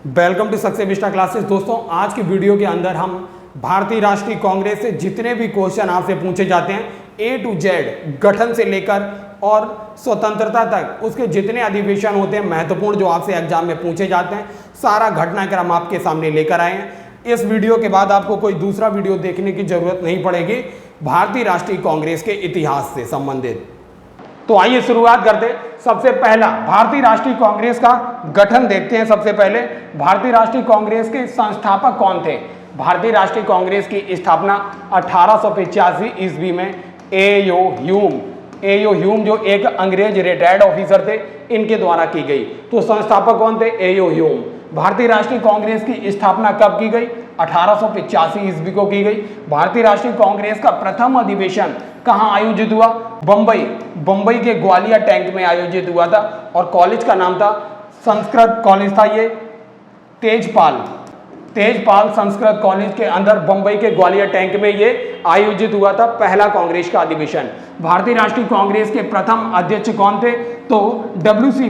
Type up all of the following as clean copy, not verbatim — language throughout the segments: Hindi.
Welcome to success vista classes. दोस्तों, आज की वीडियो के अंदर हम भारतीय राष्ट्रीय कांग्रेस से जितने भी क्वेश्चन आपसे पूछे जाते हैं ए टू जेड, गठन से लेकर और स्वतंत्रता तक, उसके जितने अधिवेशन होते हैं महत्वपूर्ण जो आपसे एग्जाम में पूछे जाते हैं, सारा घटनाक्रम आपके सामने लेकर आए हैं। इस वीडियो के बाद आपको कोई दूसरा वीडियो देखने की जरूरत नहीं पड़ेगी भारतीय राष्ट्रीय कांग्रेस के इतिहास से संबंधित। तो आइए शुरुआत करते हैं। सबसे पहला भारतीय राष्ट्रीय कांग्रेस का गठन देखते हैं। सबसे पहले भारतीय राष्ट्रीय कांग्रेस के संस्थापक कौन थे? भारतीय राष्ट्रीय कांग्रेस की स्थापना 1885 ईस्वी में एयो ह्यूम जो एक अंग्रेज रिटायर्ड ऑफिसर थे, इनके द्वारा की गई। तो संस्थापक कौन थे? एयो ह्यूम। भारतीय राष्ट्रीय कांग्रेस की स्थापना कब की गई? 1885 ईस्वी को की गई। भारतीय राष्ट्रीय कांग्रेस का प्रथम अधिवेशन कहां आयोजित हुआ? बंबई के ग्वालियर टैंक में आयोजित हुआ था और कॉलेज का नाम था, संस्कृत कॉलेज था ये, तेजपाल संस्कृत कॉलेज के अंदर बंबई के ग्वालियर टैंक में ये आयोजित हुआ था पहला कांग्रेस का अधिवेशन। भारतीय राष्ट्रीय कांग्रेस के प्रथम अध्यक्ष कौन थे? तो डब्ल्यू सी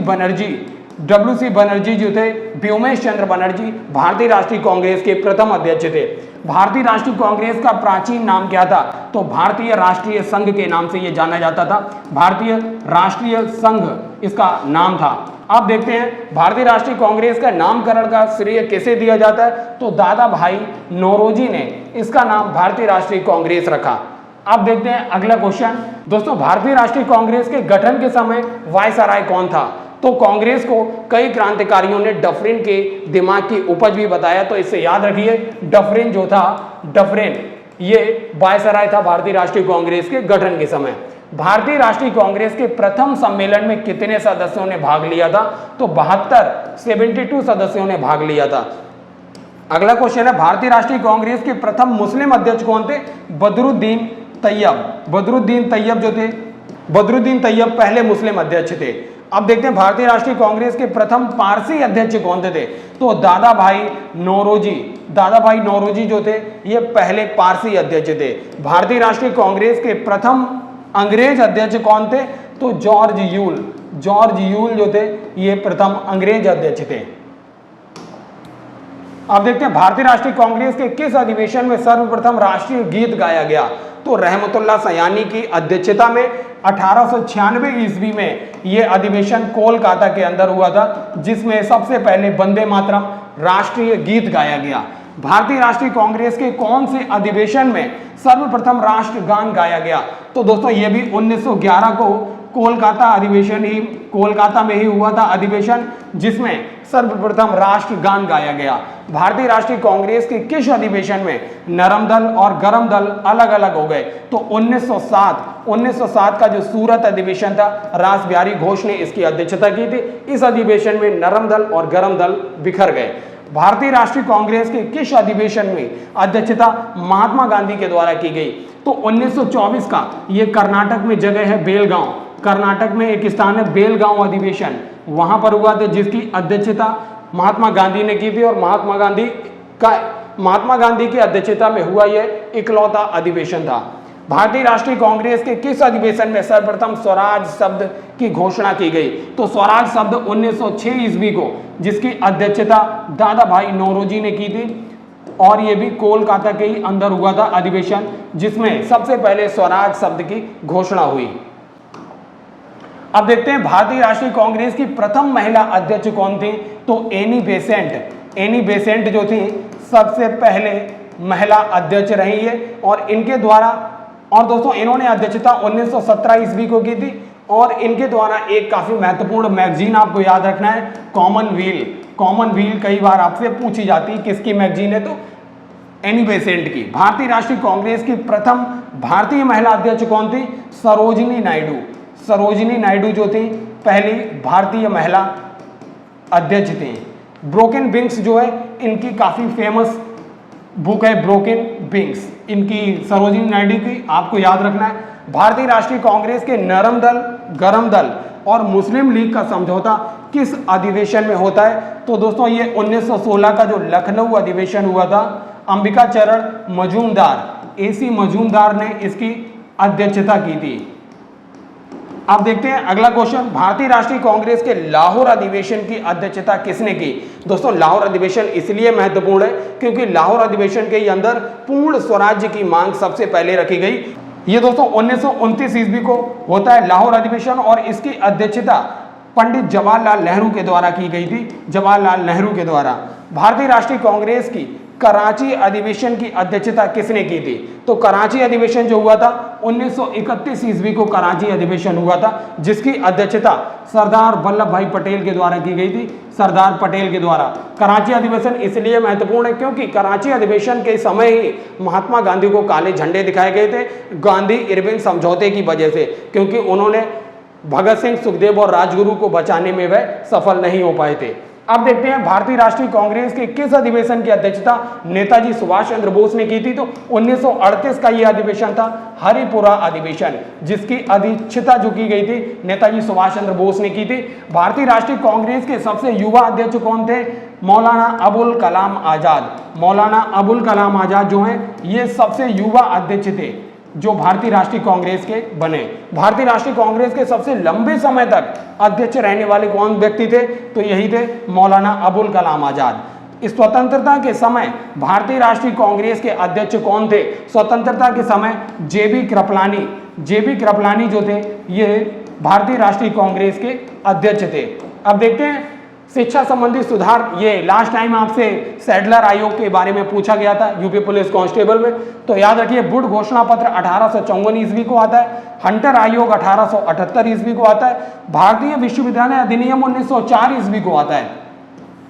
बनर्जी जो थे, व्योमेश चंद्र बनर्जी भारतीय राष्ट्रीय कांग्रेस के प्रथम अध्यक्ष थे। भारतीय राष्ट्रीय कांग्रेस का प्राचीन नाम क्या था? तो भारतीय राष्ट्रीय संघ के नाम से यह जाना जाता था। भारतीय राष्ट्रीय संघ इसका नाम था। अब देखते हैं भारतीय राष्ट्रीय कांग्रेस का नामकरण का श्रेय किसे दिया जाता है? तो दादा भाई नौरोजी ने इसका नाम भारतीय राष्ट्रीय कांग्रेस रखा। अब देखते हैं अगला क्वेश्चन। दोस्तों, भारतीय राष्ट्रीय कांग्रेस के गठन के समय वायसराय कौन था? तो कांग्रेस को कई क्रांतिकारियों ने डफरिन के दिमाग की उपज भी बताया, तो इससे याद रखिए डफरिन जो था, डफरिन ये वायसराय था भारतीय राष्ट्रीय कांग्रेस के गठन के समय। भारतीय राष्ट्रीय कांग्रेस के प्रथम सम्मेलन में कितने सदस्यों ने भाग लिया था? तो 72 सदस्यों ने भाग लिया था। अगला क्वेश्चन है, भारतीय राष्ट्रीय कांग्रेस के प्रथम मुस्लिम अध्यक्ष कौन थे? बदरुद्दीन तैयब जो थे, बदरुद्दीन तैयब पहले मुस्लिम अध्यक्ष थे। अब देखते हैं भारतीय राष्ट्रीय कांग्रेस के प्रथम पारसी अध्यक्ष कौन थे? तो दादा भाई नौरोजी जो थे, ये पहले पारसी अध्यक्ष थे। भारतीय राष्ट्रीय कांग्रेस के प्रथम अंग्रेज अध्यक्ष कौन थे? तो जॉर्ज यूल जो थे, ये प्रथम अंग्रेज अध्यक्ष थे। अब देखते हैं भारतीय राष्ट्रीय कांग्रेस के किस अधिवेशन में सर्वप्रथम राष्ट्रीय गीत गाया गया? तो रहमतुल्लाह सयानी की अध्यक्षता में 1896 ईस्वी में यह अधिवेशन कोलकाता के अंदर हुआ था, जिसमें सबसे पहले वंदे मातरम राष्ट्रीय गीत गाया गया। भारतीय राष्ट्रीय कांग्रेस के कौन से अधिवेशन में सर्वप्रथम राष्ट्रगान गाया गया? तो दोस्तों, यह भी 1911 को कोलकाता में ही हुआ था अधिवेशन, जिसमें सर्वप्रथम राष्ट्रगान गाया गया। भारतीय राष्ट्रीय कांग्रेस के किस अधिवेशन में नरम दल और गरम दल अलग अलग हो गए? तो 1907 का जो सूरत अधिवेशन था, रास बिहारी घोष ने इसकी अध्यक्षता की थी। इस अधिवेशन में नरम दल और गरम दल बिखर गए। भारतीय राष्ट्रीय कांग्रेस के किस अधिवेशन में अध्यक्षता महात्मा गांधी के द्वारा की गई? तो 1924 का, ये कर्नाटक में जगह है बेलगांव, कर्नाटक में एक स्थान है बेलगांव अधिवेशन, वहां पर हुआ था, जिसकी अध्यक्षता महात्मा गांधी ने की थी। और महात्मा गांधी की अध्यक्षता में हुआ यह इकलौता अधिवेशन था। भारतीय राष्ट्रीय कांग्रेस के किस अधिवेशन में सर्वप्रथम स्वराज शब्द की घोषणा की गई? तो स्वराज शब्द 1906 ईस्वी को, जिसकी अध्यक्षता दादा भाई नौरोजी ने की थी, और यह भी कोलकाता के ही अंदर हुआ था अधिवेशन, जिसमें सबसे पहले स्वराज शब्द की घोषणा हुई। अब देखते हैं भारतीय राष्ट्रीय कांग्रेस की प्रथम महिला अध्यक्ष कौन थी? तो एनी बेसेंट जो थी, सबसे पहले महिला अध्यक्ष रही है। और इनके द्वारा, और दोस्तों इन्होंने अध्यक्षता 1917 ईस्वी को की थी। और इनके द्वारा एक काफी महत्वपूर्ण मैगजीन आपको याद रखना है, कॉमनवेल्थ कई बार आपसे पूछी जाती है, किसकी मैगजीन है? तो एनी बेसेंट की। भारतीय राष्ट्रीय कांग्रेस की प्रथम भारतीय महिला अध्यक्ष कौन थी? सरोजिनी नायडू जो थी, पहली भारतीय महिला अध्यक्ष थी। ब्रोकन विंग्स जो है, इनकी काफी फेमस बुक है ब्रोकन विंग्स, इनकी सरोजिनी नायडू की, आपको याद रखना है। भारतीय राष्ट्रीय कांग्रेस के नरम दल, गरम दल और मुस्लिम लीग का समझौता किस अधिवेशन में होता है? तो दोस्तों, ये 1916 का जो लखनऊ अधिवेशन हुआ था, अंबिका चरण मजूमदार, AC मजूमदार ने इसकी अध्यक्षता की थी। अब देखते हैं अगला क्वेश्चन, भारतीय राष्ट्रीय कांग्रेस के लाहौर अधिवेशन की अध्यक्षता किसने की? दोस्तों लाहौर अधिवेशन इसलिए महत्वपूर्ण है क्योंकि लाहौर अधिवेशन के अंदर पूर्ण स्वराज्य की मांग सबसे पहले रखी गई। ये दोस्तों 1929 ईस्वी को होता है लाहौर अधिवेशन और इसकी अध्यक्षता पंडित जवाहरलाल नेहरू के द्वारा की गई थी, जवाहरलाल नेहरू के द्वारा। भारतीय राष्ट्रीय कांग्रेस की कराची अधिवेशन की अध्यक्षता किसने की थी? तो कराची अधिवेशन जो हुआ था 1931 ईस्वी को कराची अधिवेशन हुआ था, जिसकी अध्यक्षता सरदार वल्लभ भाई पटेल के द्वारा की गई थी, सरदार पटेल के द्वारा। कराची अधिवेशन इसलिए महत्वपूर्ण है क्योंकि कराची अधिवेशन के समय ही महात्मा गांधी को काले झंडे दिखाए गए थे गांधी इरविन समझौते की वजह से, क्योंकि उन्होंने भगत सिंह, सुखदेव और राजगुरु को बचाने में वह सफल नहीं हो पाए थे। अब देखते हैं भारतीय राष्ट्रीय कांग्रेस के किस अधिवेशन की अध्यक्षता नेताजी सुभाष चंद्र बोस ने की थी? तो 1938 का यह अधिवेशन था, हरिपुरा अधिवेशन, जिसकी अध्यक्षता जो की गई थी नेताजी सुभाष चंद्र बोस ने की थी। भारतीय राष्ट्रीय कांग्रेस के सबसे युवा अध्यक्ष कौन थे? मौलाना अबुल कलाम आजाद। मौलाना अबुल कलाम आजाद जो हैं ये सबसे युवा अध्यक्ष थे जो भारतीय राष्ट्रीय कांग्रेस के बने। भारतीय राष्ट्रीय कांग्रेस के सबसे लंबे समय तक अध्यक्ष रहने वाले कौन व्यक्ति थे? तो यही थे मौलाना अबुल कलाम आजाद। इस स्वतंत्रता के समय भारतीय राष्ट्रीय कांग्रेस के अध्यक्ष कौन थे? स्वतंत्रता के समय जेबी कृपलानी, जेबी कृपलानी जो थे ये भारतीय राष्ट्रीय कांग्रेस के अध्यक्ष थे। अब देखते हैं शिक्षा संबंधी सुधार, ये लास्ट टाइम आपसे सैडलर आयोग के बारे में पूछा गया था यूपी पुलिस कांस्टेबल में, तो याद रखिए वुड घोषणा पत्र 1854 ईस्वी को आता है, हंटर आयोग 1878 ईस्वी को आता है, भारतीय विश्वविद्यालय अधिनियम 1904 ईस्वी को आता है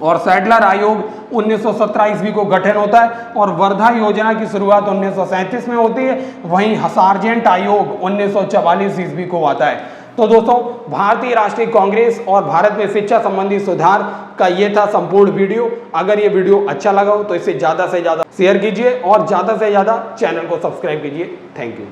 और सैडलर आयोग 1917 ईस्वी को गठन होता है और वर्धा योजना की शुरुआत 1937 में होती है। वहीं सार्जेंट आयोग 1944 ईस्वी को आता है। तो दोस्तों भारतीय राष्ट्रीय कांग्रेस और भारत में शिक्षा संबंधी सुधार का ये था संपूर्ण वीडियो। अगर ये वीडियो अच्छा लगा हो तो इसे ज़्यादा से ज़्यादा शेयर कीजिए और ज़्यादा से ज़्यादा चैनल को सब्सक्राइब कीजिए। Thank you.